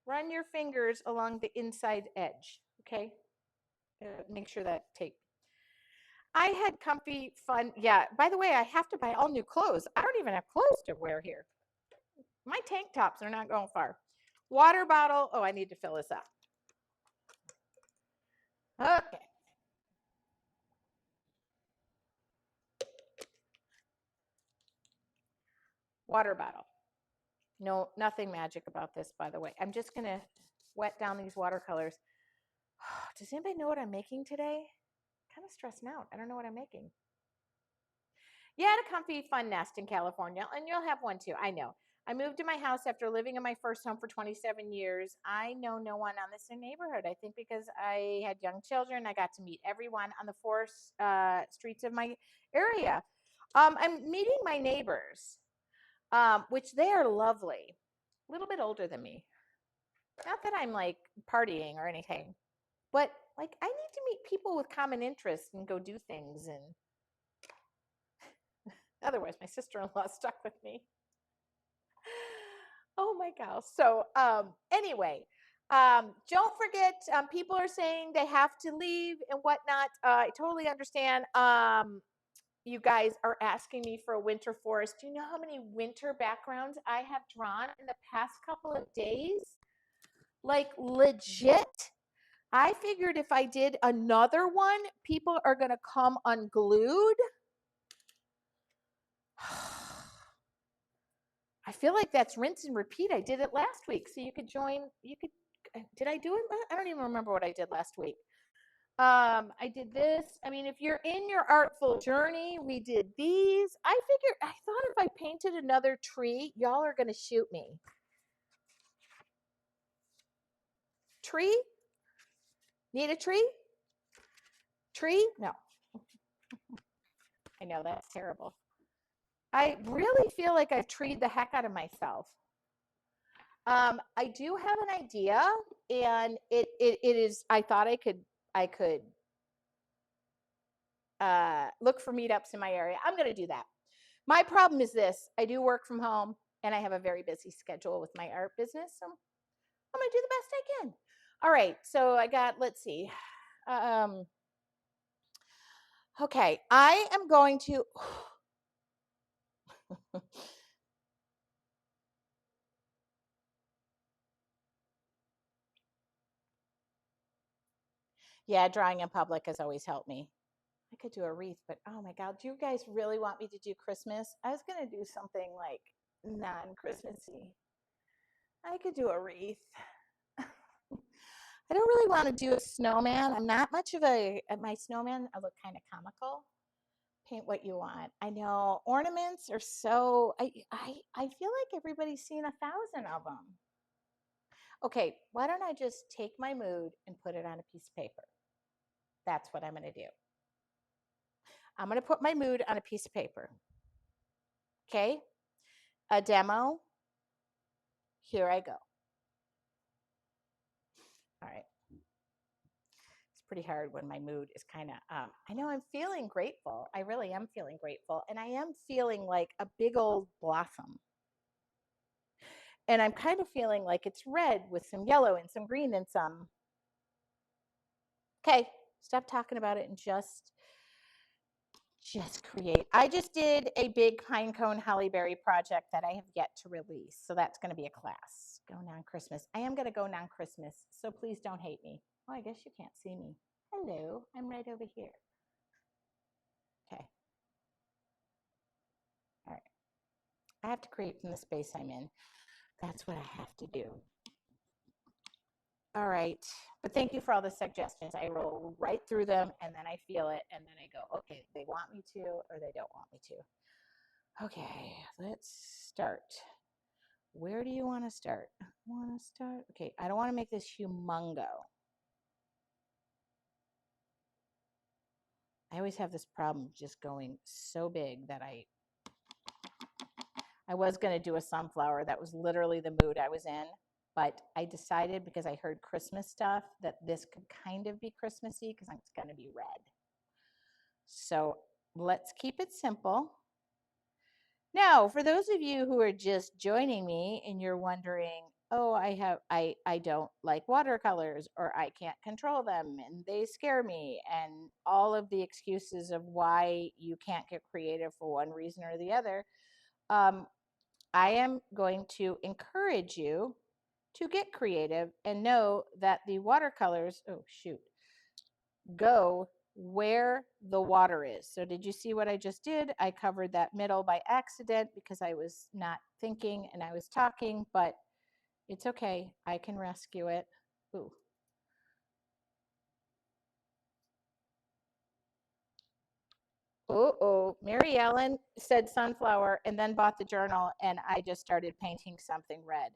run your fingers along the inside edge, okay? Make sure that tape. I had comfy, fun. Yeah, by the way, I have to buy all new clothes. I don't even have clothes to wear here. My tank tops are not going far. Water bottle. Oh, I need to fill this up. Okay. Water bottle. No, nothing magic about this, by the way. I'm just going to wet down these watercolors. Does anybody know what I'm making today? Kind of stressing out. I don't know what I'm making. You had a comfy, fun nest in California, and you'll have one too. I know. I moved to my house after living in my first home for 27 years. I know no one on this neighborhood. I think because I had young children, I got to meet everyone on the four streets of my area. I'm meeting my neighbors, which they are lovely, a little bit older than me. Not that I'm like partying or anything, but like I need to meet people with common interests and go do things. And otherwise, my sister-in-law stuck with me. Oh my gosh. So anyway, don't forget, people are saying they have to leave and whatnot. I totally understand. You guys are asking me for a winter forest. Do you know how many winter backgrounds I have drawn in the past couple of days? Like legit. I figured if I did another one, people are going to come unglued. I feel like that's rinse and repeat. I did it last week. So you could join, did I do it? I don't even remember what I did last week. I did this. I mean, if you're in your artful journey, we did these. I thought if I painted another tree, y'all are going to shoot me. Tree? Need a tree? Tree? No. I know that's terrible. I really feel like I've treed the heck out of myself. I do have an idea, and it is. I thought I could look for meetups in my area. I'm going to do that. My problem is this: I do work from home, and I have a very busy schedule with my art business. So I'm going to do the best I can. All right. So I got. Let's see. Okay, I am going to. Yeah, drawing in public has always helped me. I could do a wreath, but oh my God, do you guys really want me to do Christmas? I was going to do something like non-Christmassy. I could do a wreath. I don't really want to do a snowman. I'm not much of my snowman, I look kind of comical. Paint what you want. I know ornaments are so, I feel like everybody's seen 1,000 of them. Okay, why don't I just take my mood and put it on a piece of paper? That's what I'm going to do. I'm going to put my mood on a piece of paper. Okay, a demo. Here I go. All right. It's pretty hard when my mood is kind of, I know I'm feeling grateful. I really am feeling grateful. And I am feeling like a big old blossom. And I'm kind of feeling like it's red with some yellow and some green and some. Okay, stop talking about it and just create. I just did a big pine cone hollyberry project that I have yet to release. So that's going to be a class. Go non-Christmas. I am going to go non-Christmas. So please don't hate me. Oh, I guess you can't see me. Hello, I'm right over here. Okay. All right. I have to create from the space I'm in. That's what I have to do. All right. But thank you for all the suggestions. I roll right through them and then I feel it and then I go, okay, they want me to or they don't want me to. Okay, let's start. Where do you want to start? Okay, I don't want to make this humongo. I always have this problem just going so big that I was going to do a sunflower. That was literally the mood I was in. But I decided because I heard Christmas stuff that this could kind of be Christmassy because it's going to be red. So let's keep it simple. Now, for those of you who are just joining me and you're wondering, oh, I don't like watercolors, or I can't control them and they scare me, and all of the excuses of why you can't get creative for one reason or the other. Um, I am going to encourage you to get creative and know that the watercolors, oh shoot, go where the water is. So did you see what I just did? I covered that middle by accident because I was not thinking and I was talking, but it's okay. I can rescue it. Ooh. Oh, Mary Ellen said sunflower and then bought the journal, and I just started painting something red.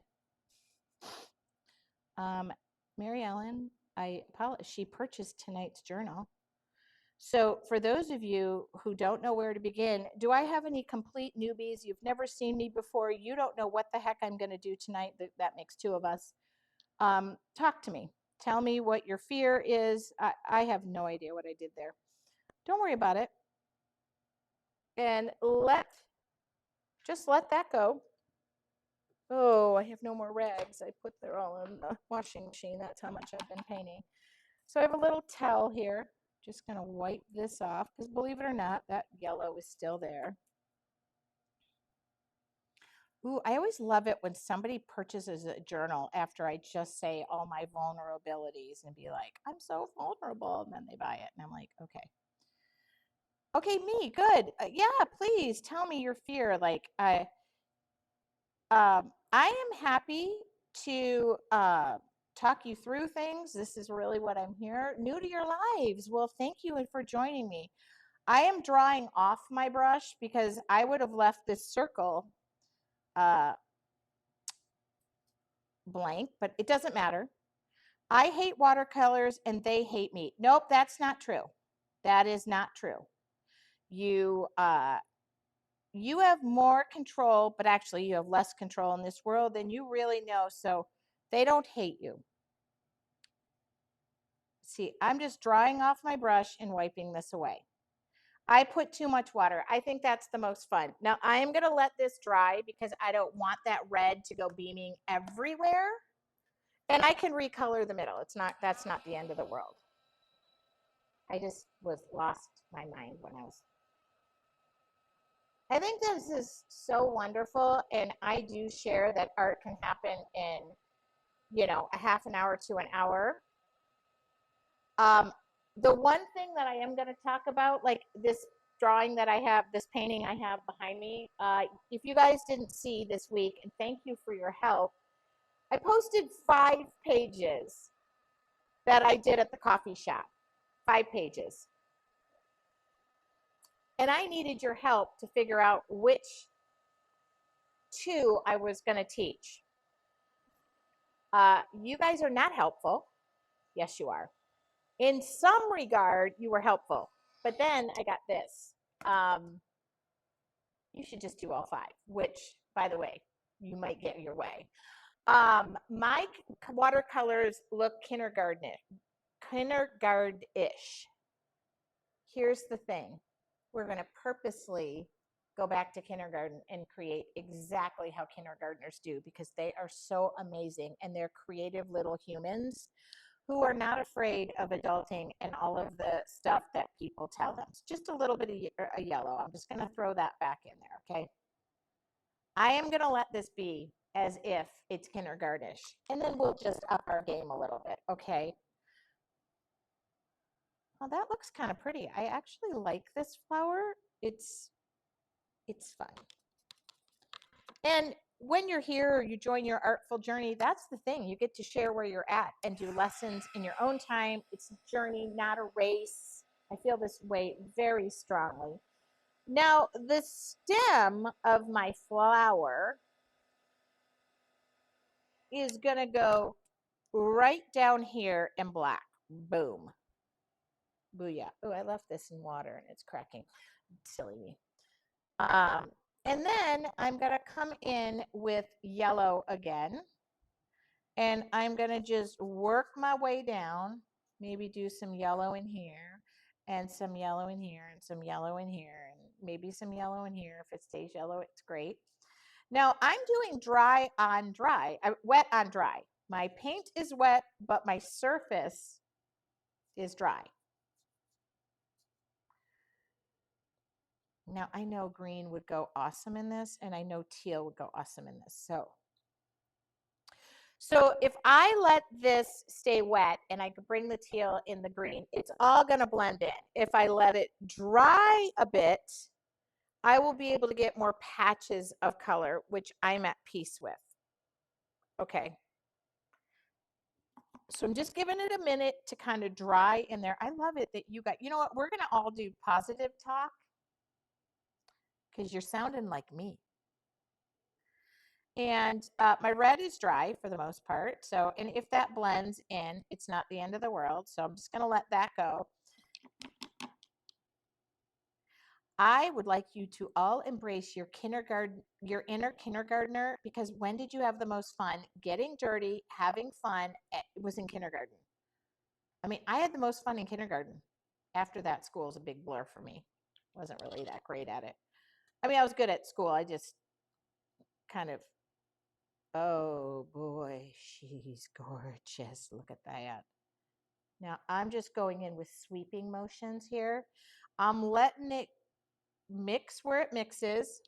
Um, Mary Ellen, I apologize. She purchased tonight's journal. So, for those of you who don't know where to begin, do I have any complete newbies? You've never seen me before. You don't know what the heck I'm going to do tonight. That makes two of us. Talk to me. Tell me what your fear is. I have no idea what I did there. Don't worry about it. And just let that go. Oh, I have no more rags. I put them all in the washing machine. That's how much I've been painting. So I have a little towel here. Just going to wipe this off because believe it or not, that yellow is still there. Ooh, I always love it when somebody purchases a journal after I just say all my vulnerabilities and be like, I'm so vulnerable. And then they buy it. And I'm like, okay. Okay, me, good. Yeah, please tell me your fear. Like, I am happy to talk you through things. This is really what I'm here. New to your lives. Well, thank you for joining me. I am drawing off my brush because I would have left this circle uh, blank, but it doesn't matter. I hate watercolors and they hate me. Nope, that's not true. That is not true. You you have more control, but actually you have less control in this world than you really know. So they don't hate you. See, I'm just drying off my brush and wiping this away. I put too much water. I think that's the most fun. Now I am going to let this dry because I don't want that red to go beaming everywhere. And I can recolor the middle. That's not the end of the world. I just was lost my mind when I was. I think this is so wonderful. And I do share that art can happen in, a half an hour to an hour. Um, the one thing that I am going to talk about, like this drawing that I have, this painting I have behind me, if you guys didn't see this week, and thank you for your help, I posted 5 pages that I did at the coffee shop. 5 pages. And I needed your help to figure out which two I was going to teach. You guys are not helpful. Yes, you are. In some regard, you were helpful. But then I got this. You should just do all 5, which, by the way, you might get your way. My watercolors look kindergarten-ish. Here's the thing. We're going to purposely go back to kindergarten and create exactly how kindergartners do because they are so amazing and they're creative little humans who are not afraid of adulting and all of the stuff that people tell them. It's just a little bit of a yellow. I'm just going to throw that back in there, okay? I am going to let this be as if it's kindergartenish, and then we'll just up our game a little bit, okay? Well, that looks kind of pretty. I actually like this flower. It's fun. And when you're here or you join your artful journey, that's the thing. You get to share where you're at and do lessons in your own time. It's a journey, not a race. I feel this way very strongly. Now, the stem of my flower is going to go right down here in black. Boom. Booyah. Oh, I left this in water and it's cracking. Silly me. And then I'm going to come in with yellow again. And I'm going to just work my way down. Maybe do some yellow in here and some yellow in here and some yellow in here and maybe some yellow in here. If it stays yellow, it's great. Now I'm doing dry on dry, wet on dry. My paint is wet, but my surface is dry. Now I know green would go awesome in this, and I know teal would go awesome in this. So if I let this stay wet and I could bring the teal in the green, it's all going to blend in. If I let it dry a bit, I will be able to get more patches of color, which I'm at peace with. Okay. So I'm just giving it a minute to kind of dry in there. I love it that you got, you know what, we're going to all do positive talk because you're sounding like me. And my red is dry for the most part. So, and if that blends in, it's not the end of the world. So I'm just going to let that go. I would like you to all embrace your kindergarten, your inner kindergartner, because when did you have the most fun? Getting dirty, having fun. It was in kindergarten. I mean, I had the most fun in kindergarten. After that, school was a big blur for me. Wasn't really that great at it. I mean, I was good at school. I just kind of, oh boy, she's gorgeous. Look at that. Now I'm just going in with sweeping motions here. I'm letting it mix where it mixes.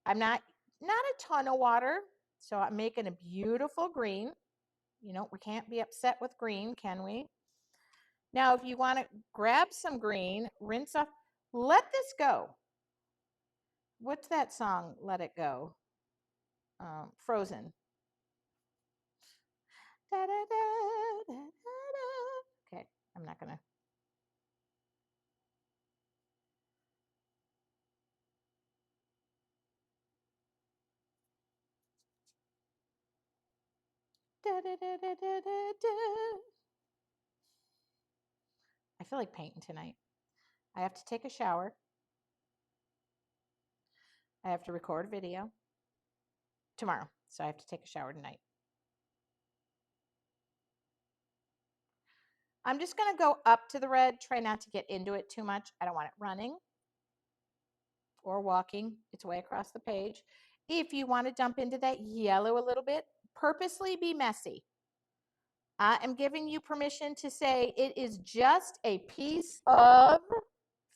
I'm not a ton of water, so I'm making a beautiful green. You know, we can't be upset with green, can we? Now, if you want to grab some green, rinse off, let this go. What's that song? Let it go. Frozen. Da, da, da, da, da, da. Okay, I'm not gonna. Da, da, da, da, da, da, da. I feel like painting tonight. I have to take a shower. I have to record video tomorrow, so I have to take a shower tonight. I'm just going to go up to the red, try not to get into it too much. I don't want it running or walking its way across the page. If you want to dump into that yellow a little bit, purposely be messy. I am giving you permission to say it is just a piece of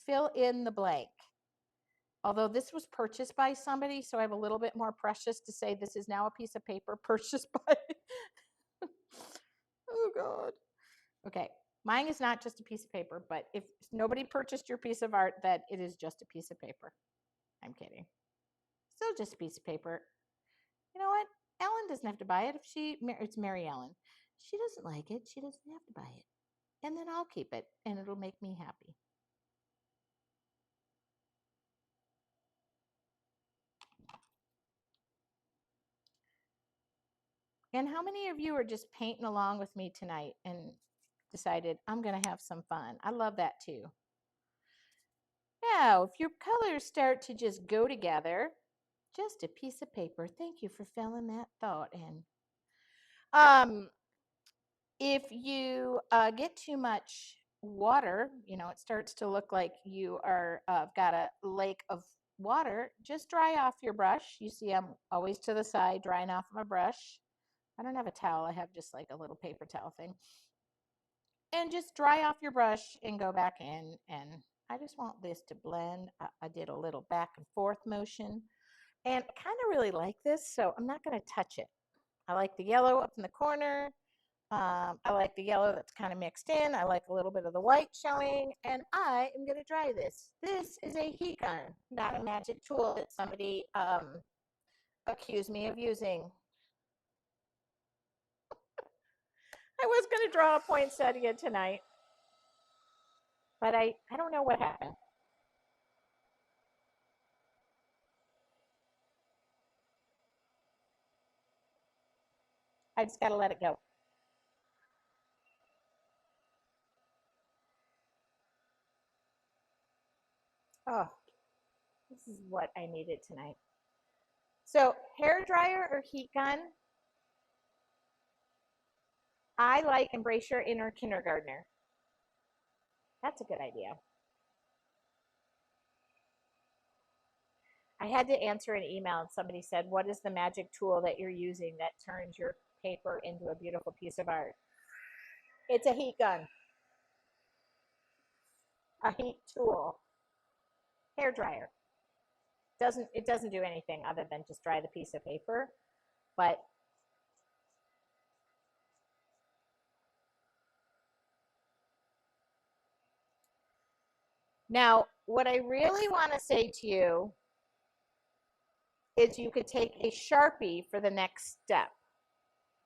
fill in the blank. Although this was purchased by somebody, so I have a little bit more precious to say this is now a piece of paper purchased by. Oh, God. Okay. Mine is not just a piece of paper, but if nobody purchased your piece of art, that it is just a piece of paper. I'm kidding. Still just a piece of paper. You know what? Ellen doesn't have to buy it. It's Mary Ellen. She doesn't like it. She doesn't have to buy it. And then I'll keep it, and it'll make me happy. And how many of you are just painting along with me tonight and decided I'm going to have some fun? I love that too. Now, if your colors start to just go together, just a piece of paper. Thank you for filling that thought in. If you get too much water, you know, it starts to look like you are got a lake of water, just dry off your brush. You see I'm always to the side drying off my brush. I don't have a towel. I have just like a little paper towel thing. And just dry off your brush and go back in. And I just want this to blend. I did a little back and forth motion. And I kind of really like this, so I'm not going to touch it. I like the yellow up in the corner. I like the yellow that's kind of mixed in. I like a little bit of the white showing. And I am going to dry this. This is a heat gun, not a magic tool that somebody accused me of using. I was going to draw a poinsettia tonight, but I don't know what happened. I just got to let it go. Oh, this is what I needed tonight. So hair dryer or heat gun? I like embrace your inner kindergartner. That's a good idea. I had to answer an email and somebody said, what is the magic tool that you're using that turns your paper into a beautiful piece of art? It's a heat gun, a heat tool, hair dryer. It doesn't do anything other than just dry the piece of paper, but now what I really want to say to you is you could take a Sharpie for the next step.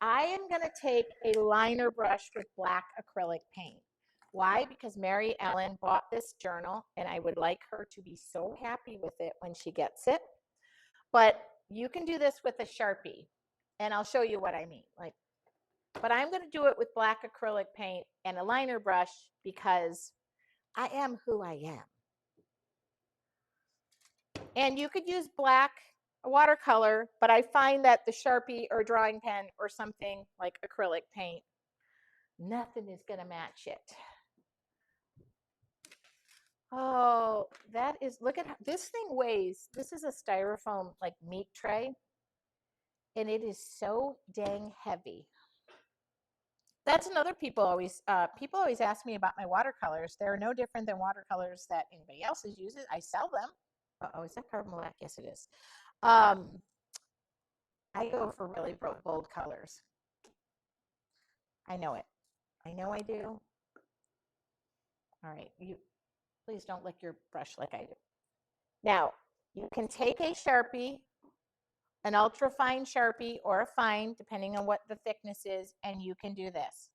I am going to take a liner brush with black acrylic paint. Why? Because Mary Ellen bought this journal and I would like her to be so happy with it when she gets it. But you can do this with a Sharpie and I'll show you what I mean. But I'm going to do it with black acrylic paint and a liner brush because I am who I am. And you could use black watercolor, but I find that the Sharpie or drawing pen or something like acrylic paint, nothing is going to match it. Oh, that is, look at how, this thing weighs, this is a styrofoam like meat tray, and it is so dang heavy. That's another people always ask me about my watercolors. They're no different than watercolors that anybody else uses. I sell them. Oh, is that carbon black? Yes, it is. I go for really bold colors. I know it. I know I do. All right, you please don't lick your brush like I do. Now, you can take a Sharpie, an ultra fine Sharpie or a fine, depending on what the thickness is, and you can do this.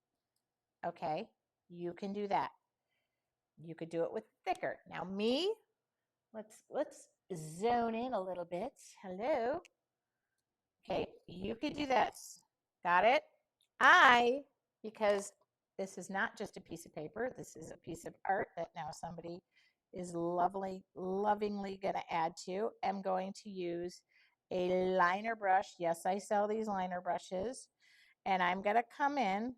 Okay, you can do that. You could do it with thicker. Now me, let's zone in a little bit. Hello. Okay, you could do this. Got it? Because this is not just a piece of paper, this is a piece of art that now somebody is lovingly going to add to. I'm going to use a liner brush. Yes, I sell these liner brushes. And I'm going to come in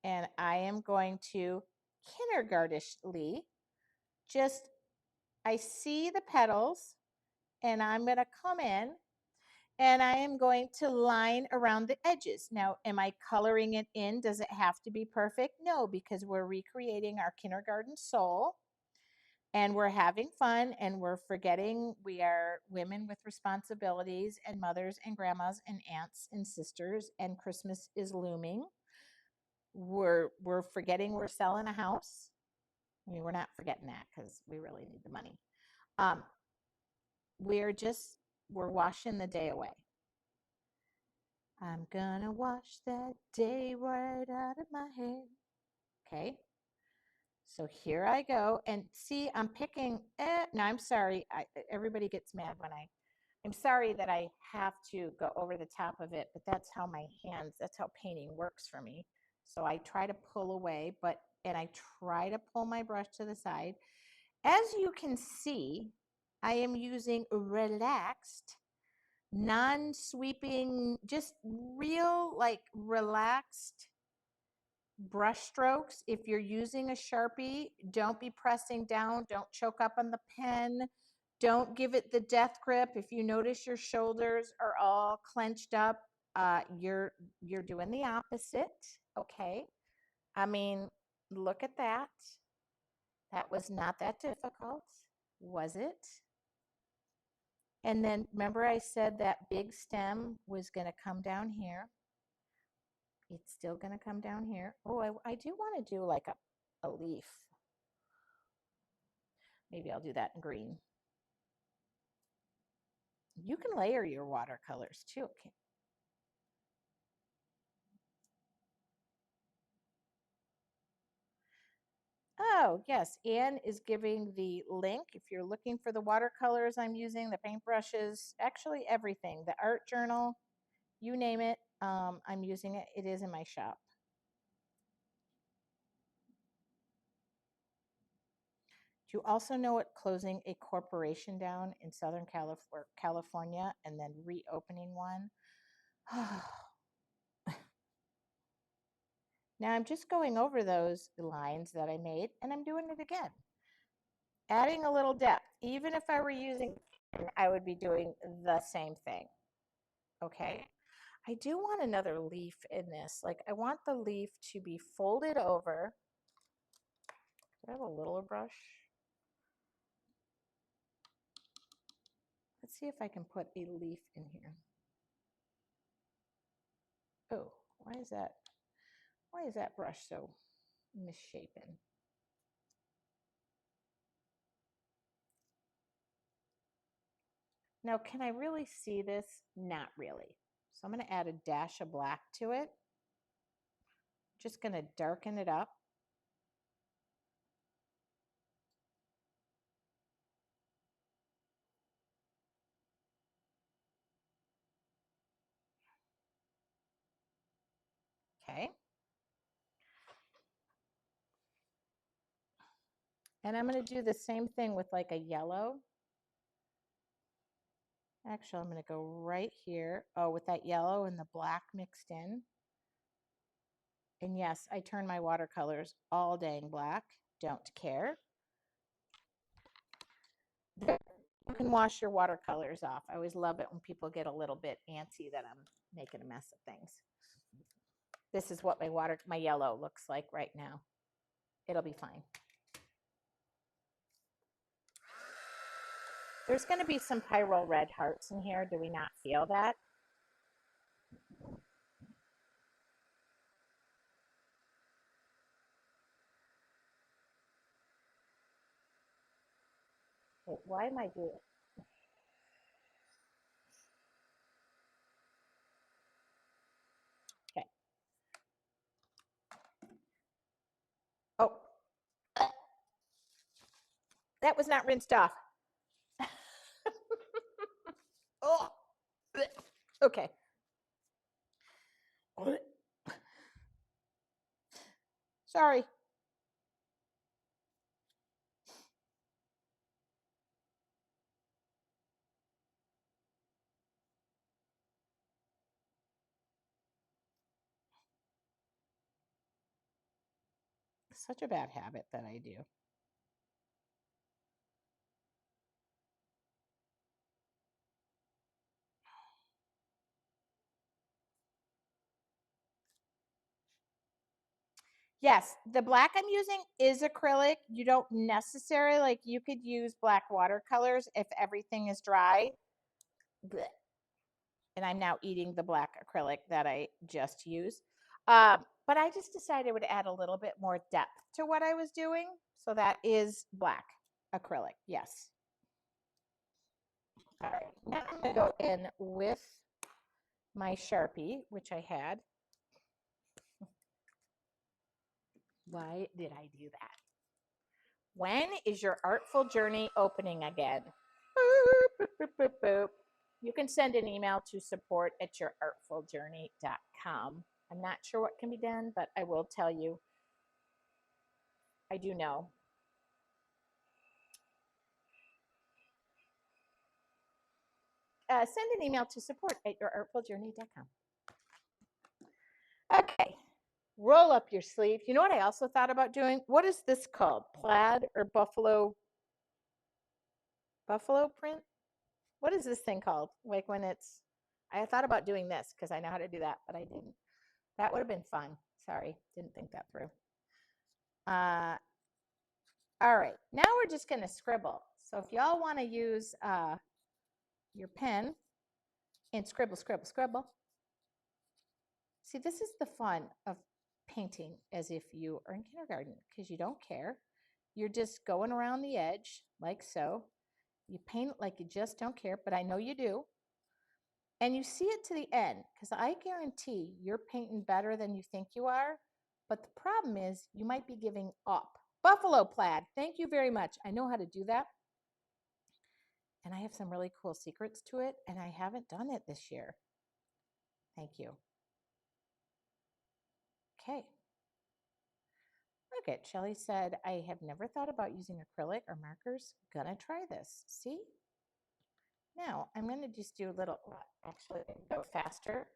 and I am going to kindergartenishly just, I see the petals and I'm going to come in and I am going to line around the edges. Now, am I coloring it in? Does it have to be perfect? No, because we're recreating our kindergarten soul and we're having fun and we're forgetting we are women with responsibilities and mothers and grandmas and aunts and sisters and Christmas is looming. We're forgetting we're selling a house. I mean, we're not forgetting that because we really need the money. We're washing the day away. I'm gonna wash that day right out of my head. Okay. So here I go. And see, I'm picking, no, I'm sorry. Everybody gets mad when I'm sorry that I have to go over the top of it, but that's how my hands, that's how painting works for me. So I try to pull away, and I try to pull my brush to the side. As you can see, I am using relaxed, non-sweeping, just real, like relaxed brush strokes. If you're using a Sharpie, don't be pressing down. Don't choke up on the pen. Don't give it the death grip. If you notice your shoulders are all clenched up, you're doing the opposite. Okay. I mean, look at that. That was not that difficult, was it? And then remember I said that big stem was going to come down here. It's still going to come down here. Oh, I do want to do like a leaf. Maybe I'll do that in green. You can layer your watercolors too. Okay. Oh, yes. Anne is giving the link. If you're looking for the watercolors I'm using, the paintbrushes, actually everything, the art journal, you name it, I'm using it. It is in my shop. Do you also know what closing a corporation down in Southern California and then reopening one? Now I'm just going over those lines that I made and I'm doing it again. Adding a little depth, even if I were using and I would be doing the same thing. Okay. I do want another leaf in this. Like I want the leaf to be folded over. Do I have a littler brush? Let's see if I can put a leaf in here. Oh, why is that brush so misshapen? Now, can I really see this? Not really. So I'm going to add a dash of black to it. Just going to darken it up. Okay. And I'm going to do the same thing with like a yellow. Actually, I'm going to go right here. Oh, with that yellow and the black mixed in. And yes, I turn my watercolors all dang black. Don't care. You can wash your watercolors off. I always love it when people get a little bit antsy that I'm making a mess of things. This is what my yellow looks like right now. It'll be fine. There's going to be some pyro red hearts in here. Do we not feel that? Wait, why am I doing it? Okay. Oh, that was not rinsed off. Oh, okay. Sorry. Such a bad habit that I do. Yes, the black I'm using is acrylic. You don't necessarily, like, you could use black watercolors if everything is dry. Blech. And I'm now eating the black acrylic that I just used. But I just decided I would add a little bit more depth to what I was doing. So that is black acrylic, yes. All right, now I'm going to go in with my Sharpie, which I had. Why did I do that? When is your artful journey opening again? Boop, boop, boop, boop. You can send an email to support@yourartfuljourney.com. I'm not sure what can be done, but I will tell you. I do know. Send an email to support@yourartfuljourney.com. Okay. Roll up your sleeve. You know what I also thought about doing? What is this called? Plaid or buffalo print? What is this thing called? Like when it's, I thought about doing this because I know how to do that, but I didn't. That would have been fun. Sorry, didn't think that through. All right, now we're just going to scribble. So if y'all want to use your pen and scribble, scribble, scribble. See, this is the fun of painting as if you are in kindergarten because you don't care. You're just going around the edge like so. You paint it like you just don't care, but I know you do. And you see it to the end because I guarantee you're painting better than you think you are. But the problem is you might be giving up. Buffalo plaid. Thank you very much. I know how to do that. And I have some really cool secrets to it, and I haven't done it this year. Thank you. Okay. Look at Shelly said, I have never thought about using acrylic or markers. Gonna try this. See? Now I'm gonna just do a little, actually go faster.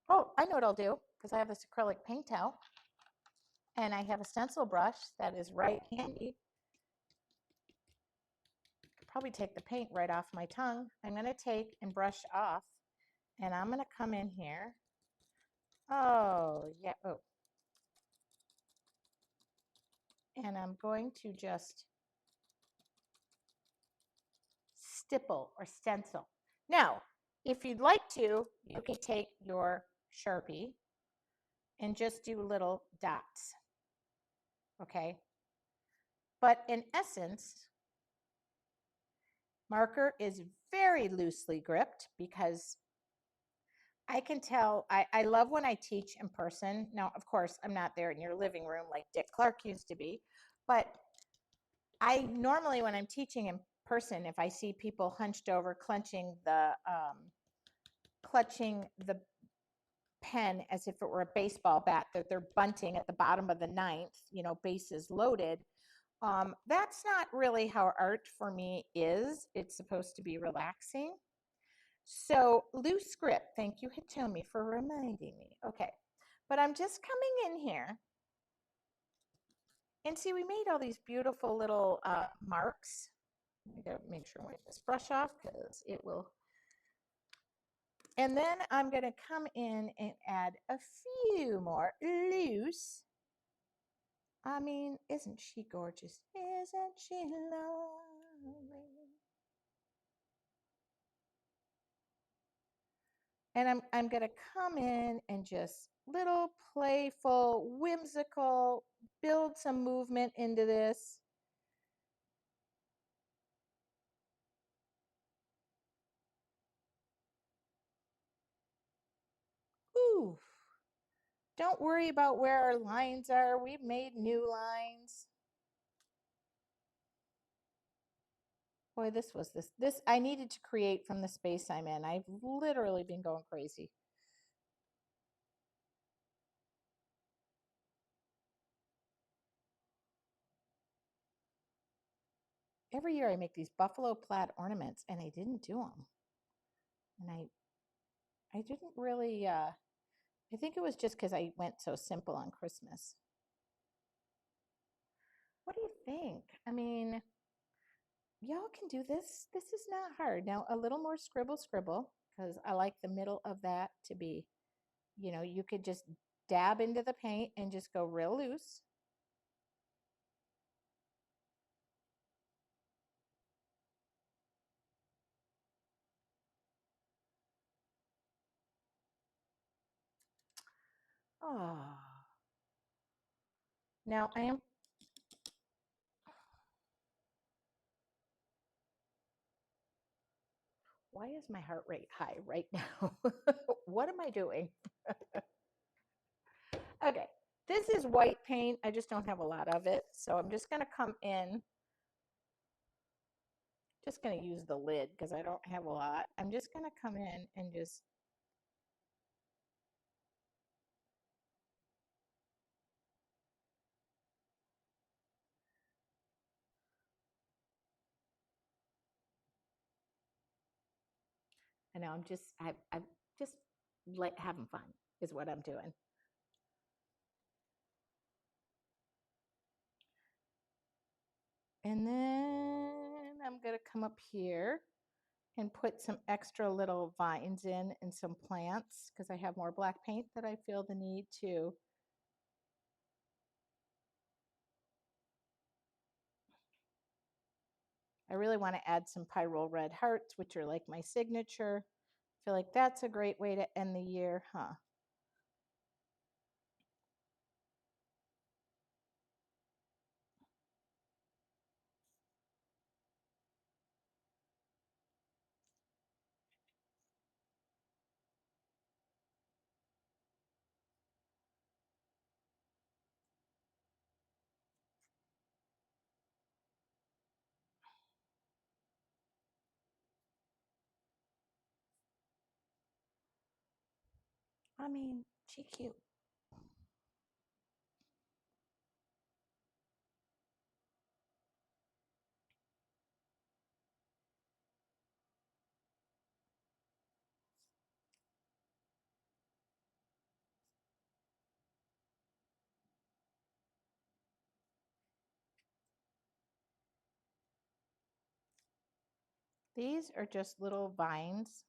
Oh, I know what I'll do because I have this acrylic paint towel and I have a stencil brush that is right handy. probably take the paint right off my tongue. I'm going to take and brush off, and I'm going to come in here. Oh, yeah. Oh. And I'm going to just stipple or stencil. Now, if you'd like to, you can take your Sharpie and just do little dots, okay? But in essence, marker is very loosely gripped because I can tell, I love when I teach in person. Now, of course, I'm not there in your living room like Dick Clark used to be, but I normally, when I'm teaching in person, if I see people hunched over, clutching the pen as if it were a baseball bat, that they're bunting at the bottom of the ninth, bases loaded. That's not really how art for me is. It's supposed to be relaxing. So loose grip. Thank you, Hitomi, for reminding me. Okay, but I'm just coming in here. And see, we made all these beautiful little marks. I gotta make sure I wipe this brush off because it will. And then I'm gonna come in and add a few more loose. I mean, isn't she gorgeous? Isn't she lovely? And I'm gonna come in and just little playful, whimsical, build some movement into this. Ooh, don't worry about where our lines are. We've made new lines. Boy, this I needed to create from the space I'm in. I've literally been going crazy. Every year I make these buffalo plaid ornaments and I didn't do them. And I didn't really I think it was just because I went so simple on Christmas. What do you think? I mean, y'all can do this. This is not hard. Now, a little more scribble, scribble, because I like the middle of that to be, you could just dab into the paint and just go real loose. Oh. Now, why is my heart rate high right now? What am I doing? Okay, this is white paint. I just don't have a lot of it. So I'm just going to come in. Just going to use the lid because I don't have a lot. I'm just going to come in and just. I know I'm just like having fun is what I'm doing. And then I'm going to come up here and put some extra little vines in and some plants because I have more black paint that I feel the need to. I really want to add some pyrrole red hearts, which are like my signature. I feel like that's a great way to end the year, huh? I mean, she cute. These are just little vines.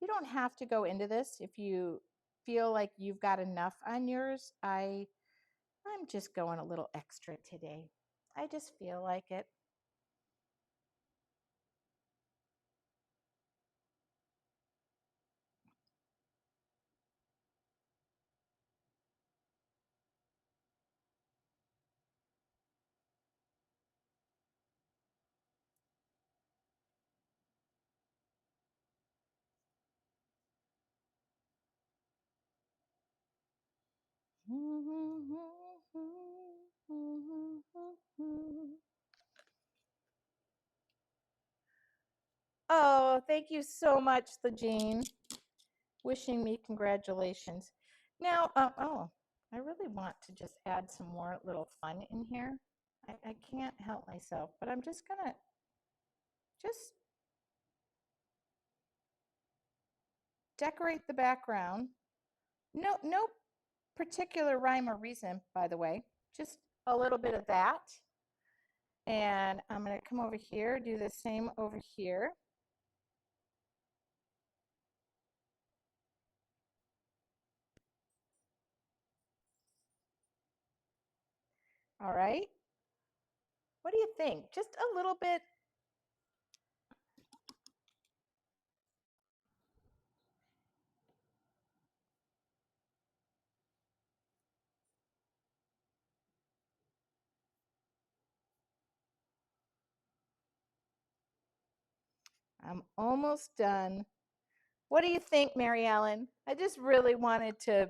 You don't have to go into this if you feel like you've got enough on yours. I'm just going a little extra today. I just feel like it. Oh, thank you so much, Jean. Wishing me congratulations. Now, oh, I really want to just add some more little fun in here. I can't help myself, but I'm just gonna just decorate the background. No particular rhyme or reason, by the way, just a little bit of that. And I'm going to come over here, do the same over here. All right. What do you think? Just a little bit. I'm almost done. What do you think, Mary Ellen? I just really wanted to.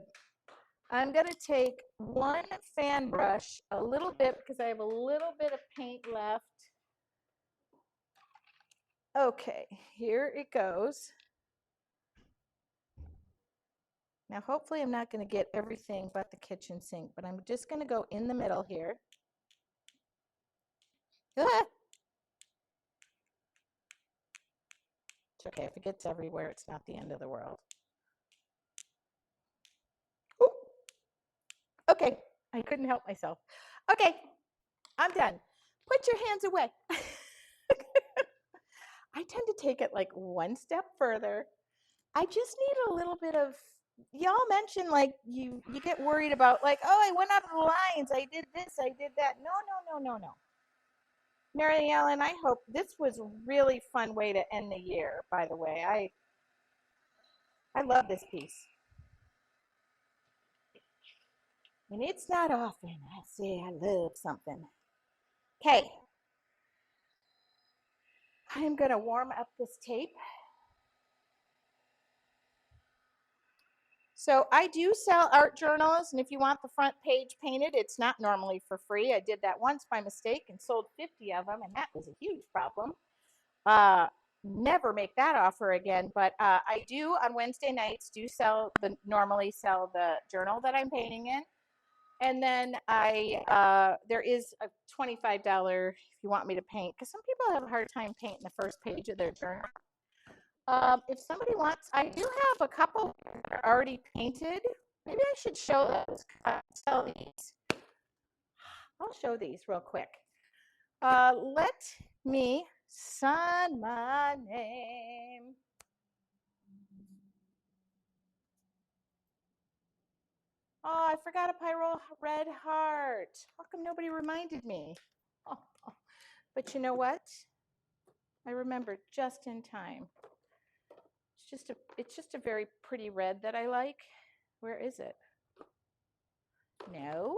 I'm going to take one fan brush, a little bit, because I have a little bit of paint left. Okay, here it goes. Now, hopefully I'm not going to get everything but the kitchen sink, but I'm just going to go in the middle here. Ah! It's okay. If it gets everywhere, it's not the end of the world. Ooh. Okay, I couldn't help myself. Okay, I'm done. Put your hands away. I tend to take it like one step further. I just need a little bit of, y'all mentioned like you get worried about like, oh, I went out of the lines. I did this, I did that. No. Mary Ellen, I hope this was a really fun way to end the year, by the way. I love this piece. And it's not often I say I love something. Okay. I'm going to warm up this tape. So I do sell art journals, and if you want the front page painted, it's not normally for free. I did that once by mistake and sold 50 of them, and that was a huge problem. Never make that offer again, but I do on Wednesday nights normally sell the journal that I'm painting in. And then there is a $25 if you want me to paint, because some people have a hard time painting the first page of their journal. If somebody wants, I do have a couple that are already painted. Maybe I should show those. Sell these. I'll show these real quick. Let me sign my name. Oh, I forgot a pyro red heart. How come nobody reminded me? Oh, but you know what? I remembered just in time. It's just a very pretty red that I like. Where is it? No.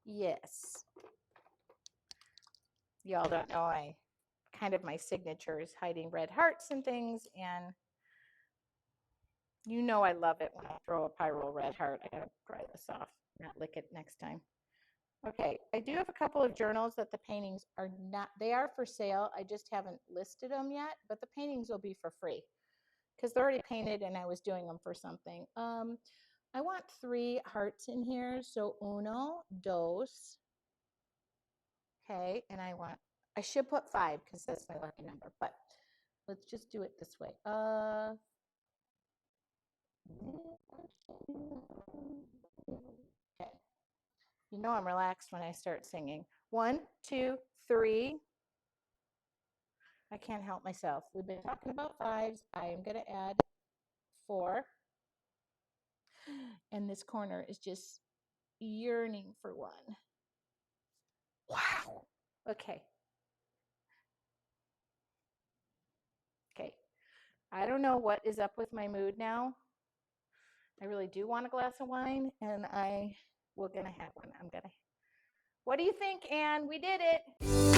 Yes. Y'all don't know my signature is hiding red hearts and things, and you know I love it when I throw a pyro red heart. I gotta dry this off, not lick it next time. Okay, I do have a couple of journals that the paintings are not, they are for sale. I just haven't listed them yet, but the paintings will be for free because they're already painted and I was doing them for something. I want 3 hearts in here. So uno, dos. Okay, and I should put 5 because that's my lucky number, but let's just do it this way. Okay. You know I'm relaxed when I start singing. 1, 2, 3. I can't help myself. We've been talking about fives. I am going to add 4. And this corner is just yearning for 1. Wow. Okay. Okay. I don't know what is up with my mood now. I really do want a glass of wine, and we're gonna have one. What do you think, Anne? We did it.